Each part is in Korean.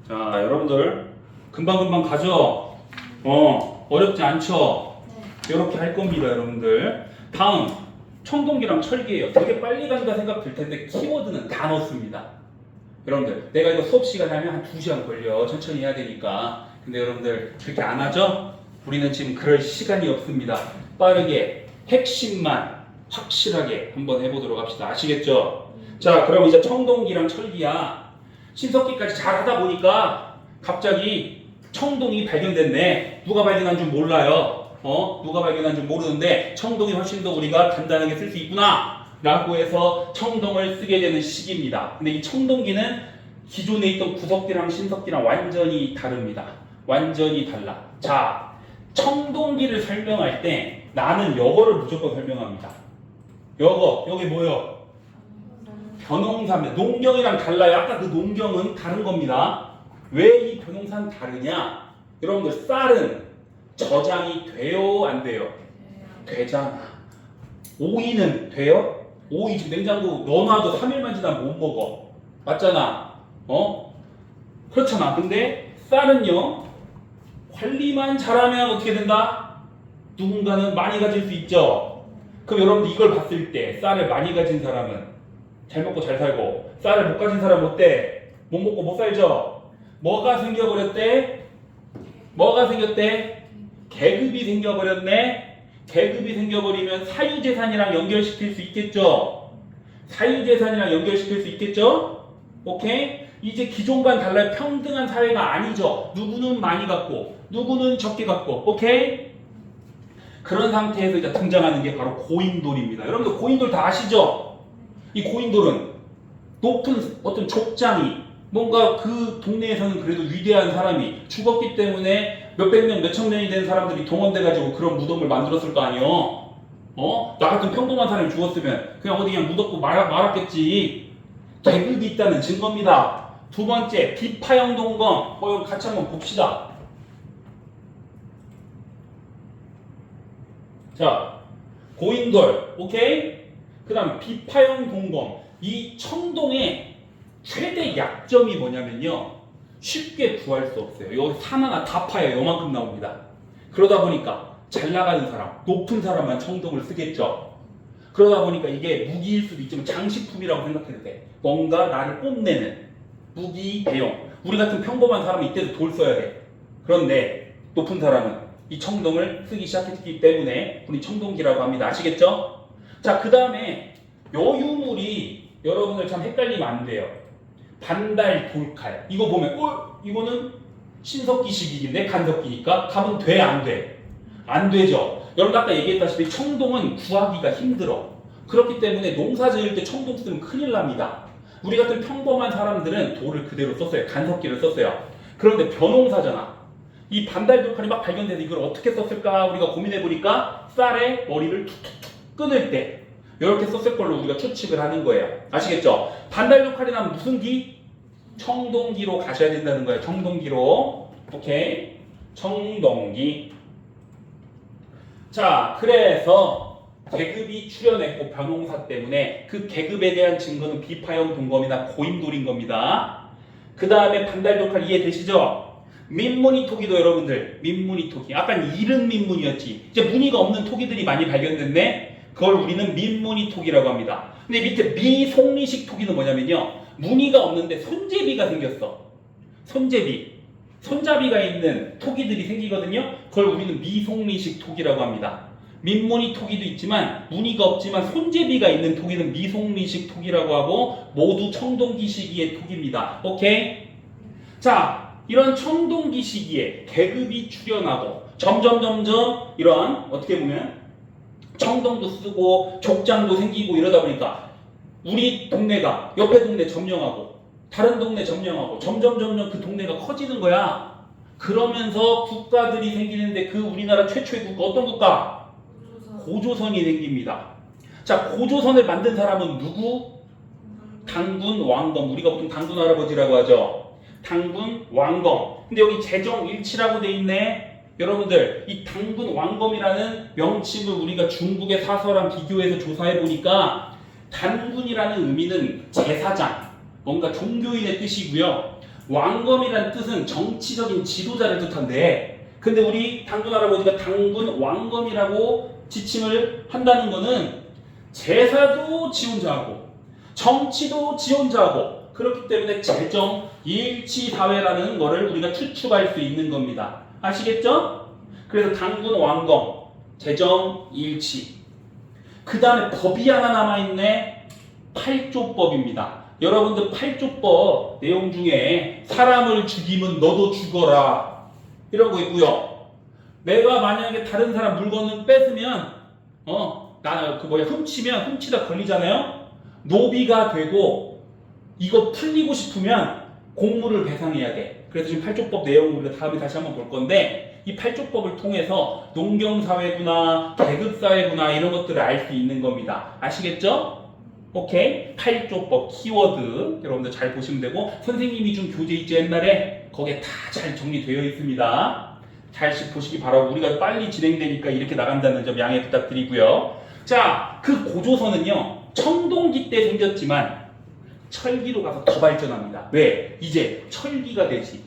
자, 여러분들 금방금방 가죠? 어렵지 않죠? 네. 이렇게 할 겁니다, 여러분들. 다음, 청동기랑 철기예요. 되게 빨리 간다 생각 들 텐데 키워드는 다 넣습니다. 여러분들, 내가 이거 수업 시간에 하면 한 2시간 걸려. 천천히 해야 되니까. 근데 여러분들 그렇게 안 하죠? 우리는 지금 그럴 시간이 없습니다. 빠르게 핵심만 확실하게 한번 해보도록 합시다. 아시겠죠? 자, 그럼 이제 청동기랑 철기야. 신석기까지 잘 하다 보니까 갑자기 청동이 발견됐네. 누가 발견한 줄 몰라요. 누가 발견한 줄 모르는데 청동이 훨씬 더 우리가 간단하게 쓸 수 있구나 라고 해서 청동을 쓰게 되는 시기입니다. 근데 이 청동기는 기존에 있던 구석기랑 신석기랑 완전히 다릅니다. 완전히 달라. 자, 청동기를 설명할 때 나는 여거를 무조건 설명합니다. 여거, 여기 뭐요? 변홍사입니다. 농경이랑 달라요. 아까 그 농경은 다른 겁니다. 왜 이 변홍사는 다르냐? 여러분들 쌀은 저장이 돼요? 안 돼요? 되잖아. 오이는 돼요? 오이 지금 냉장고 넣어놔도 3일만 지나면 못 먹어. 맞잖아. 그렇잖아. 근데 쌀은요, 관리만 잘하면 어떻게 된다? 누군가는 많이 가질 수 있죠. 그럼 여러분들 이걸 봤을 때 쌀을 많이 가진 사람은 잘 먹고 잘 살고, 쌀을 못 가진 사람은 어때? 못 먹고 못 살죠? 뭐가 생겨버렸대? 뭐가 생겼대? 계급이 생겨버렸네? 계급이 생겨버리면 사유재산이랑 연결시킬 수 있겠죠? 사유재산이랑 연결시킬 수 있겠죠? 오케이? 이제 기존과는 달라요. 평등한 사회가 아니죠. 누구는 많이 갖고, 누구는 적게 갖고, 오케이? 그런 상태에서 이제 등장하는 게 바로 고인돌입니다. 여러분들 고인돌 다 아시죠? 이 고인돌은 높은 어떤 족장이 뭔가 그 동네에서는 그래도 위대한 사람이 죽었기 때문에 몇백 년, 몇천 년이 된 사람들이 동원돼가지고 그런 무덤을 만들었을 거 아니에요? 나 같은 평범한 사람이 죽었으면 그냥 어디 그냥 묻었고 말았겠지. 계급이 있다는 증거입니다. 두 번째, 비파형 동검. 이거 같이 한번 봅시다. 자, 고인돌, 오케이? 그 다음 비파형 동검. 이 청동의 최대 약점이 뭐냐면요, 쉽게 구할 수 없어요. 여기 산 하나 다 파요. 요만큼 나옵니다. 그러다 보니까 잘 나가는 사람, 높은 사람만 청동을 쓰겠죠. 그러다 보니까 이게 무기일 수도 있지만 장식품이라고 생각해도 돼. 뭔가 나를 뽐내는 무기 대용. 우리 같은 평범한 사람은 이때도 돌 써야 돼. 그런데 높은 사람은 이 청동을 쓰기 시작했기 때문에 우리 청동기라고 합니다. 아시겠죠? 자, 그 다음에 요 유물이 여러분들 참 헷갈리면 안 돼요. 반달 돌칼. 이거 보면 이거는 신석기식인데 간석기니까 가면 돼? 안 돼? 안 되죠. 여러분 아까 얘기했다시피 청동은 구하기가 힘들어. 그렇기 때문에 농사 지을 때 청동 쓰면 큰일 납니다. 우리 같은 평범한 사람들은 돌을 그대로 썼어요. 간석기를 썼어요. 그런데 벼농사잖아. 이 반달 돌칼이 막 발견돼서 이걸 어떻게 썼을까 우리가 고민해보니까 쌀의 머리를 툭툭툭 끊을 때 이렇게 썼을 걸로 우리가 추측을 하는 거예요. 아시겠죠? 반달 돌칼이 나면 무슨 기? 청동기로 가셔야 된다는 거예요. 청동기로. 오케이? 청동기. 자, 그래서 계급이 출현했고 벼농사 때문에 그 계급에 대한 증거는 비파형 동검이나 고인돌인 겁니다. 그 다음에 반달 돌칼 이해되시죠? 민무늬 토기도 여러분들, 민무늬 토기. 아까 이른 민무늬였지. 이제 무늬가 없는 토기들이 많이 발견됐네. 그걸 우리는 민무늬 토기라고 합니다. 근데 밑에 미송리식 토기는 뭐냐면요, 무늬가 없는데 손제비가 생겼어. 손제비, 손잡이가 있는 토기들이 생기거든요. 그걸 우리는 미송리식 토기라고 합니다. 민무늬 토기도 있지만 무늬가 없지만 손제비가 있는 토기는 미송리식 토기라고 하고 모두 청동기 시기의 토기입니다. 오케이? 자, 이런 청동기 시기에 계급이 출현하고 점점 이런 어떻게 보면 청동도 쓰고 족장도 생기고 이러다 보니까 우리 동네가 옆에 동네 점령하고 다른 동네 점령하고 점점 그 동네가 커지는 거야. 그러면서 국가들이 생기는데 그 우리나라 최초의 국가 어떤 국가? 고조선이 생깁니다. 자, 고조선을 만든 사람은 누구? 당군 왕검. 우리가 보통 당군 할아버지라고 하죠. 당군 왕검. 근데 여기 재정일치라고 돼 있네. 여러분들 이 당군 왕검이라는 명칭을 우리가 중국의 사서랑 비교해서 조사해 보니까 단군이라는 의미는 제사장, 뭔가 종교인의 뜻이고요. 왕검이란 뜻은 정치적인 지도자를 뜻한데, 근데 우리 당군 할아버지가 당군 왕검이라고 지칭을 한다는 거는 제사도 지 혼자 하고 정치도 지 혼자 하고 그렇기 때문에 재정 일치 사회라는 거를 우리가 추측할 수 있는 겁니다. 아시겠죠? 그래서 당군 왕검, 재정 일치. 그 다음에 법이 하나 남아있네. 8조법입니다. 여러분들 8조법 내용 중에 사람을 죽이면 너도 죽어라 이런 거 있고요. 내가 만약에 다른 사람 물건을 뺏으면 훔치면 훔치다 걸리잖아요. 노비가 되고 이거 풀리고 싶으면 공물을 배상해야 돼. 그래서 지금 8조법 내용을 우리가 다음에 다시 한번 볼 건데, 이 8조법을 통해서 농경사회구나 계급사회구나 이런 것들을 알 수 있는 겁니다. 아시겠죠? 오케이? 8조법 키워드 여러분들 잘 보시면 되고, 선생님이 준 교재 있죠 옛날에? 거기에 다 잘 정리되어 있습니다. 잘 보시기 바라고, 우리가 빨리 진행되니까 이렇게 나간다는 점 양해 부탁드리고요. 자, 그 고조선은요 청동기 때 생겼지만 철기로 가서 더 발전합니다. 왜? 이제 철기가 되지.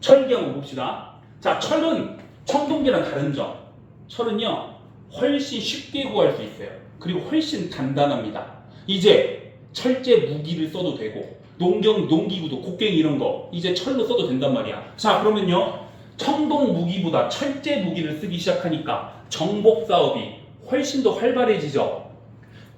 철기 한번 봅시다. 자, 철은 청동기랑 다른 점. 철은요 훨씬 쉽게 구할 수 있어요. 그리고 훨씬 단단합니다. 이제 철제 무기를 써도 되고 농기구도 곡괭이 이런 거 이제 철로 써도 된단 말이야. 자, 그러면요 청동 무기보다 철제 무기를 쓰기 시작하니까 정복 사업이 훨씬 더 활발해지죠.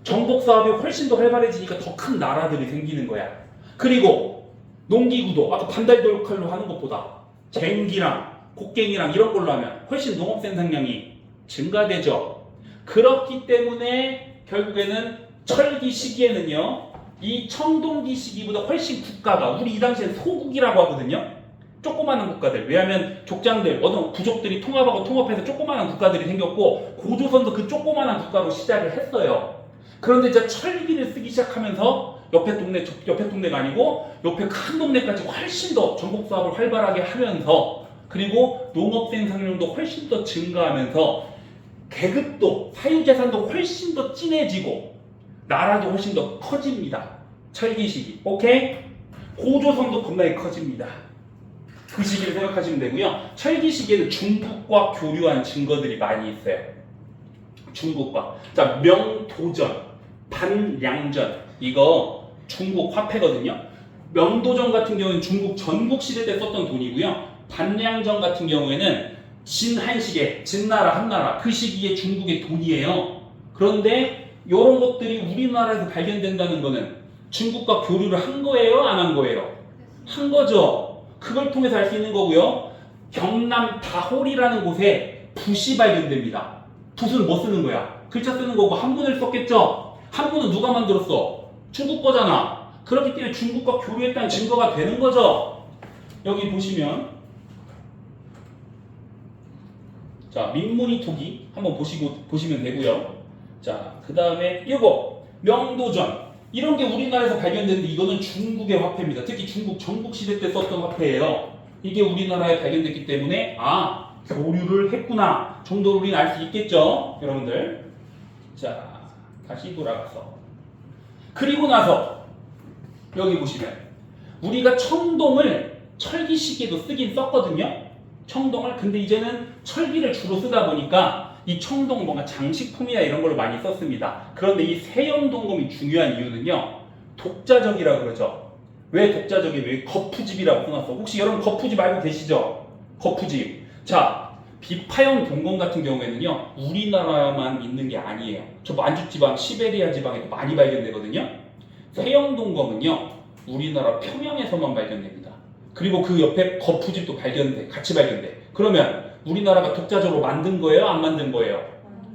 정복 사업이 훨씬 더 활발해지니까 더 큰 나라들이 생기는 거야. 그리고 농기구도 아까 반달돌칼로 하는 것보다 쟁기랑 곡괭이랑 이런 걸로 하면 훨씬 농업 생산량이 증가되죠. 그렇기 때문에 결국에는 철기 시기에는요 이 청동기 시기보다 훨씬 국가가, 우리 이 당시엔 소국이라고 하거든요. 조그마한 국가들, 왜냐하면 족장들, 어떤 부족들이 통합하고 통합해서 조그마한 국가들이 생겼고 고조선도 그 조그마한 국가로 시작을 했어요. 그런데 이제 철기를 쓰기 시작하면서 옆에 동네가 아니고 옆에 큰 동네까지 훨씬 더 전국 사업을 활발하게 하면서, 그리고 농업 생산량도 훨씬 더 증가하면서 계급도 사유재산도 훨씬 더 진해지고 나라도 훨씬 더 커집니다. 철기 시기. 오케이? 고조선도 겁나게 커집니다. 그 시기를 생각하시면 되고요. 철기 시기에는 중국과 교류한 증거들이 많이 있어요. 중국과. 자, 명도전, 반량전. 이거 중국 화폐거든요. 명도전 같은 경우는 중국 전국시대 때 썼던 돈이고요. 반량전 같은 경우에는 진한시계, 진나라, 한나라 그 시기에 중국의 돈이에요. 그런데 이런 것들이 우리나라에서 발견된다는 거는 중국과 교류를 한 거예요? 안 한 거예요? 한 거죠. 그걸 통해서 알 수 있는 거고요. 경남 다홀이라는 곳에 붓이 발견됩니다. 붓은 뭐 쓰는 거야? 글자 쓰는 거고 한문을 썼겠죠? 한문은 누가 만들었어? 중국 거잖아. 그렇기 때문에 중국과 교류했다는 증거가 되는 거죠. 여기 보시면 자, 민무늬 토기 한번 보시면 되고요. 자, 그 다음에 이거 명도전, 이런 게 우리나라에서 발견됐는데 이거는 중국의 화폐입니다. 특히 중국 전국시대 때 썼던 화폐예요. 이게 우리나라에 발견됐기 때문에 교류를 했구나 정도로 우리는 알 수 있겠죠, 여러분들. 자, 다시 돌아가서 그리고 나서 여기 보시면 우리가 청동을 철기 시기에도 쓰긴 썼거든요. 청동을. 근데 이제는 철기를 주로 쓰다 보니까 이 청동 뭔가 장식품이나 이런 걸로 많이 썼습니다. 그런데 이 세연동검이 중요한 이유는요, 독자적이라고 그러죠. 왜 독자적이에요? 왜 거푸집이라고 써놨어? 혹시 여러분 거푸집 알고 계시죠? 거푸집. 자, 비파형 동검 같은 경우에는요 우리나라만 있는 게 아니에요. 저 만주지방, 시베리아 지방에도 많이 발견되거든요. 세연동검은요 우리나라 평양에서만 발견됩니다. 그리고 그 옆에 거푸집도 같이 발견돼. 그러면 우리나라가 독자적으로 만든 거예요? 안 만든 거예요?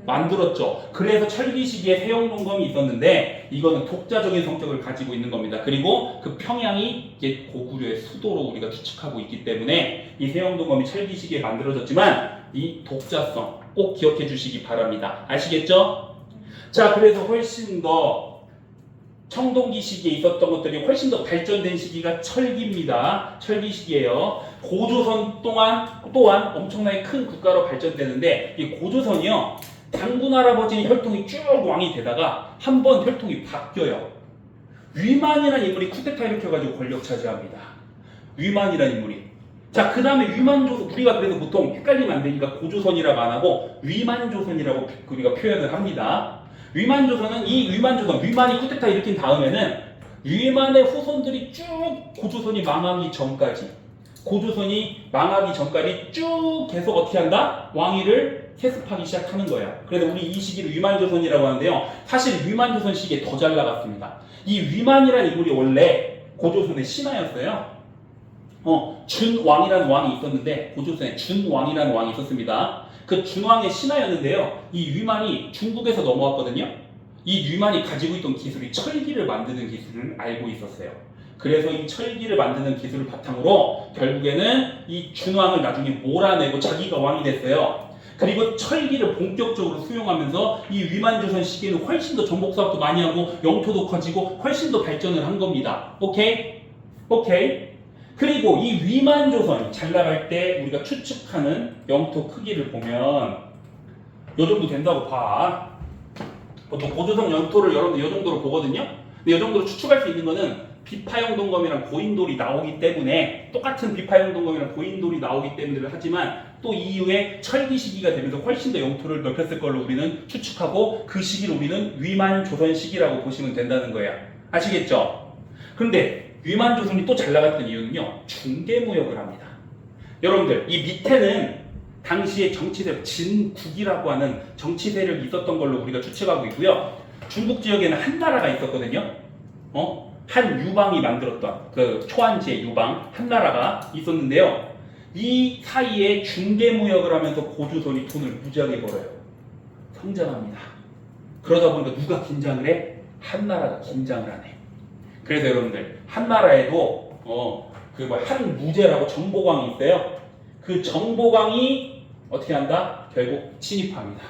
만들었죠. 그래서 철기 시기에 세연동검이 있었는데 이거는 독자적인 성격을 가지고 있는 겁니다. 그리고 그 평양이 이제 고구려의 수도로 우리가 추측하고 있기 때문에 이 세연동검이 철기 시기에 만들어졌지만 이 독자성 꼭 기억해 주시기 바랍니다. 아시겠죠? 자, 그래서 훨씬 더 청동기 시기에 있었던 것들이 훨씬 더 발전된 시기가 철기입니다. 철기 시기예요. 고조선 또한 엄청나게 큰 국가로 발전되는데 이 고조선이요 당군 할아버지는 혈통이 쭉 왕이 되다가 한번 혈통이 바뀌어요. 위만이라는 인물이 쿠데타 일으켜가지고 권력 차지합니다. 위만이라는 인물이. 자, 그 다음에 위만조선, 우리가 그래서 보통 헷갈리면 안 되니까 고조선이라고 안 하고 위만조선이라고 우리가 표현을 합니다. 위만조선은 이 위만조선, 위만이 쿠데타 일으킨 다음에는 위만의 후손들이 쭉 고조선이 망하기 전까지, 고조선이 망하기 전까지 쭉 계속 어떻게 한다? 왕위를 세습하기 시작하는 거야. 그래서 우리 이 시기를 위만조선이라고 하는데요. 사실 위만조선 시기에 더 잘 나갔습니다. 이 위만이라는 인물이 원래 고조선의 신하였어요. 준왕이라는 왕이 있었는데, 고조선에 준왕이라는 왕이 있었습니다. 그 준왕의 신하였는데요. 이 위만이 중국에서 넘어왔거든요. 이 위만이 가지고 있던 기술이 철기를 만드는 기술을 알고 있었어요. 그래서 이 철기를 만드는 기술을 바탕으로 결국에는 이 준왕을 나중에 몰아내고 자기가 왕이 됐어요. 그리고 철기를 본격적으로 수용하면서 이 위만조선 시기에는 훨씬 더 정복사업도 많이 하고 영토도 커지고 훨씬 더 발전을 한 겁니다. 오케이? 오케이? 그리고 이 위만조선이 잘 나갈 때 우리가 추측하는 영토 크기를 보면 요 정도 된다고 봐. 보통 고조선 영토를 여러분들 이 정도로 보거든요. 근데 이 정도로 추측할 수 있는 거는 비파형 동검이랑 고인돌이 나오기 때문에, 똑같은 비파형 동검이랑 고인돌이 나오기 때문에 하지만 또 이후에 철기 시기가 되면서 훨씬 더 영토를 넓혔을 걸로 우리는 추측하고, 그 시기를 우리는 위만조선 시기라고 보시면 된다는 거예요. 아시겠죠? 그런데 위만조선이 또 잘 나갔던 이유는요, 중개무역을 합니다. 여러분들, 이 밑에는 당시의 정치세력, 진국이라고 하는 정치 세력이 있었던 걸로 우리가 추측하고 있고요. 중국 지역에는 한 나라가 있었거든요. 한 유방이 만들었던 그 초안지의 유방, 한 나라가 있었는데요. 이 사이에 중개무역을 하면서 고조선이 돈을 무지하게 벌어요. 성장합니다. 그러다 보니까 누가 긴장을 해? 한 나라가 긴장을 하네. 그래서 여러분들, 한 나라에도 한 무제라고 정보광이 있어요. 그 정보광이 어떻게 한다? 결국 침입합니다.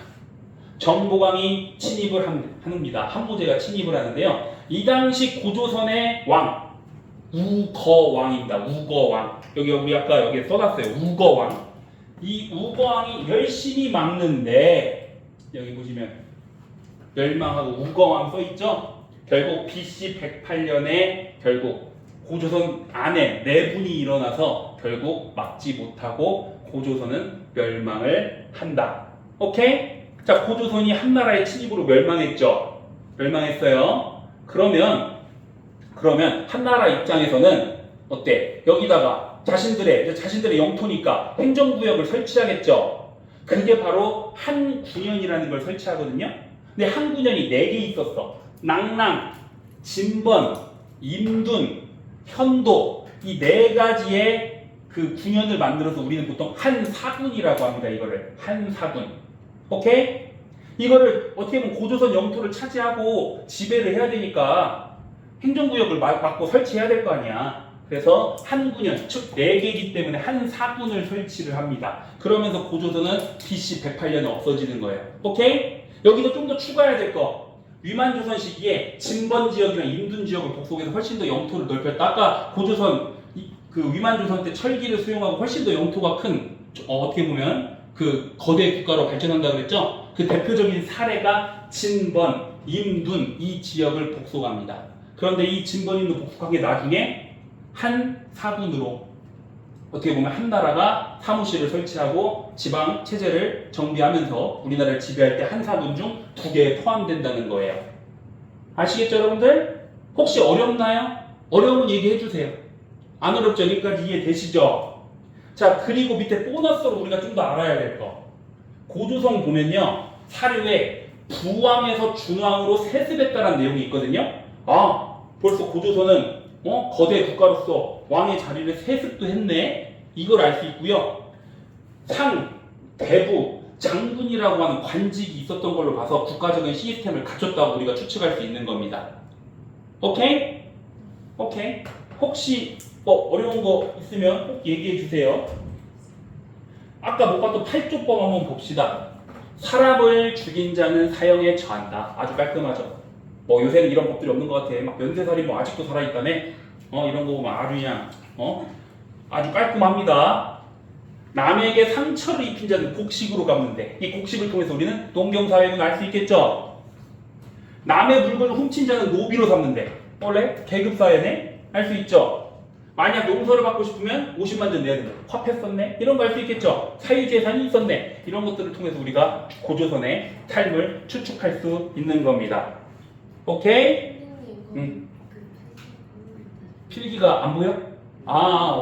정보광이 침입을 합니다. 한무제가 침입을 하는데요. 이 당시 고조선의 왕, 우거왕입니다. 우거왕. 여기 우리 아까 여기에 써놨어요. 우거왕. 이 우거왕이 열심히 막는데, 여기 보시면 멸망하고 우거왕 써있죠? 결국 BC 108년에 결국 고조선 안에 내분이 일어나서 결국 막지 못하고 고조선은 멸망을 한다. 오케이? 자, 고조선이 한 나라의 침입으로 멸망했죠? 멸망했어요. 그러면 한 나라 입장에서는 어때? 여기다가 자신들의 영토니까 행정구역을 설치하겠죠? 그게 바로 한군현이라는 걸 설치하거든요? 근데 한군현이 4개 있었어. 낭랑, 진번, 임둔, 현도, 이 4가지의 그 군현을 만들어서 우리는 보통 한사군이라고 합니다. 이거를 한사군. 오케이? 이거를 어떻게 보면 고조선 영토를 차지하고 지배를 해야 되니까 행정구역을 막고 설치해야 될 거 아니야. 그래서 한군현, 즉 4개이기 때문에 한사군을 설치를 합니다. 그러면서 고조선은 BC 108년에 없어지는 거예요. 오케이? 여기도 좀 더 추가해야 될 거. 위만조선 시기에 진번 지역이나 임둔 지역을 복속해서 훨씬 더 영토를 넓혔다. 아까 고조선, 그 위만조선 때 철기를 수용하고 훨씬 더 영토가 큰, 어떻게 보면 그 거대 국가로 발전한다 그랬죠? 그 대표적인 사례가 진번, 임둔 이 지역을 복속합니다. 그런데 이 진번, 임둔 복속한 게 나중에 한 사군으로, 어떻게 보면 한 나라가 사무실을 설치하고 지방 체제를 정비하면서 우리나라를 지배할 때 한 사군 중 2개에 포함된다는 거예요. 아시겠죠, 여러분들? 혹시 어렵나요? 어려우면 얘기해 주세요. 안 어렵죠? 여기까지 이해되시죠? 자, 그리고 밑에 보너스로 우리가 좀 더 알아야 될 거. 고조선 보면요, 사료에 부왕에서 준왕으로 세습했다는 내용이 있거든요. 아, 벌써 고조선은 거대 국가로서 왕의 자리를 세습도 했네. 이걸 알 수 있고요. 상, 대부, 장군이라고 하는 관직이 있었던 걸로 봐서 국가적인 시스템을 갖췄다고 우리가 추측할 수 있는 겁니다. 오케이? 오케이? 혹시 어려운 거 있으면 꼭 얘기해 주세요. 아까 못 봤던 8조법 한번 봅시다. 사람을 죽인 자는 사형에 처한다. 아주 깔끔하죠. 요새는 이런 법들이 없는 것 같아. 막 연쇄살인 아직도 살아있다네. 이런 거 보면 아주 그냥 아주 깔끔합니다. 남에게 상처를 입힌 자는 곡식으로 갚는데, 이 곡식을 통해서 우리는 농경사회는 알 수 있겠죠. 남의 물건을 훔친 자는 노비로 삼는데, 원래 계급사회네? 알 수 있죠. 만약 용서를 받고 싶으면 50만 전 내야 된다. 화폐 썼네? 이런 거 할 수 있겠죠. 사유재산이 있었네. 이런 것들을 통해서 우리가 고조선의 삶을 추측할 수 있는 겁니다. 오케이? 필기가 안 보여?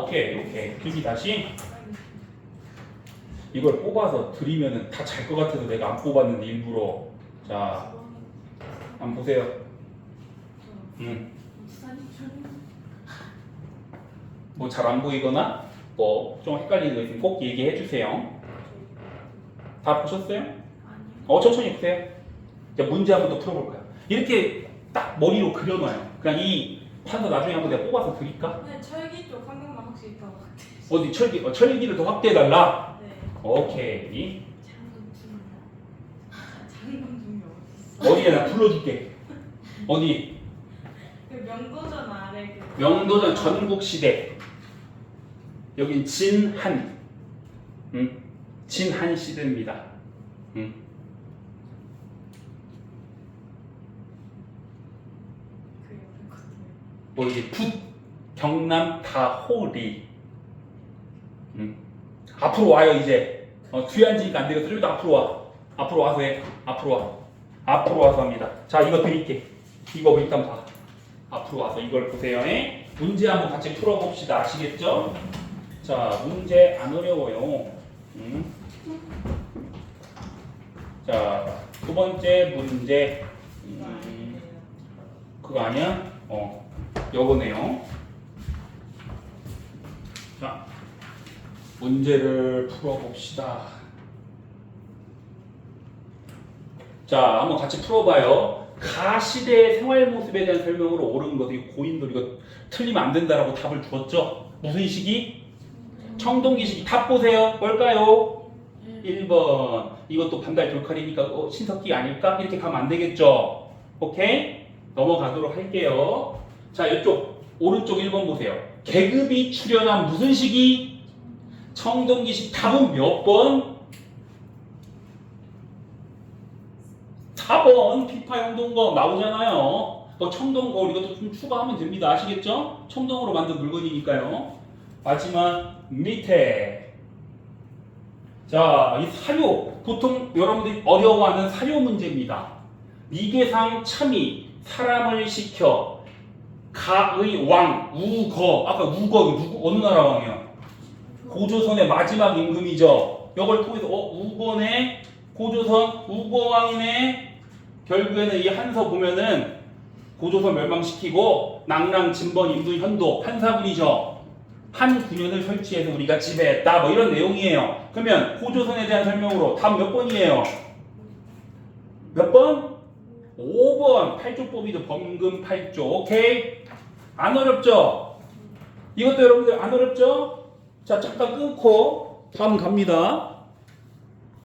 오케이. 필기 다시. 이걸 뽑아서 드리면은 다 잘 것 같아서 내가 안 뽑았는데 일부러. 자, 한번 보세요. 뭐 잘 안 보이거나 뭐 좀 헷갈리는 거 있으면 꼭 얘기해 주세요. 다 보셨어요? 천천히 보세요. 자, 문제 한번 더 풀어볼 거야. 이렇게 딱 머리로 그려놔요. 그냥 이 판서 나중에 한번 내가 뽑아서 드릴까? 네, 철기 쪽 한 명만 확실히 더 같아요. 어디 철기를 더 확대해달라? 네. 오케이. 장군중이 어디 있어? 어디에 나 불러줄게. 어디? 그 명도전 아래 그 명도전 전국시대. 여긴 진한. 진한 시대입니다. 그 옆에 것들. 뭐 이게 붓, 경남, 다호리. 앞으로 와요 이제. 뒤에 앉으니까 안 되겠어. 좀 더 앞으로 와. 앞으로 와서 해. 앞으로 와. 앞으로 와서 합니다. 자, 이거 드릴게. 이거 일단 봐. 앞으로 와서 이걸 보세요. 문제 한번 같이 풀어봅시다. 아시겠죠? 자, 문제 안 어려워요. 자, 두 번째 문제. 그거 아니야? 요거네요. 자, 문제를 풀어봅시다. 자, 한번 같이 풀어봐요. 가시대의 생활 모습에 대한 설명으로 옳은 것, 이거 고인돌 이거 틀리면 안 된다라고 답을 주었죠? 무슨 시기? 청동기 시기. 답 보세요. 뭘까요? 1번. 이것도 반달 돌칼이니까 신석기 아닐까? 이렇게 가면 안 되겠죠? 오케이? 넘어가도록 할게요. 자, 이쪽 오른쪽 1번 보세요. 계급이 출현한 무슨 시기? 청동기식. 답은 몇 번? 4번. 피파용동거 나오잖아요. 청동거울 이것도 좀 추가하면 됩니다. 아시겠죠? 청동으로 만든 물건이니까요. 마지막 밑에. 자, 이 사료. 보통 여러분들이 어려워하는 사료 문제입니다. 미개상 참이 사람을 시켜 가의 왕 우거. 아까 우거 누구 어느 나라 왕이요? 고조선의 마지막 임금이죠. 이걸 통해서 우거네. 고조선 우거왕이네. 결국에는 이 한서 보면은 고조선 멸망시키고 낭랑 진번 임두 현도 판사군이죠. 한 군현을 설치해서 우리가 지배했다. 뭐 이런 내용이에요. 그러면 고조선에 대한 설명으로 답 몇 번이에요? 몇 번? 5번. 8조법이죠. 범금 8조. 오케이? 안 어렵죠? 이것도 여러분들 안 어렵죠? 자, 잠깐 끊고 다음 갑니다.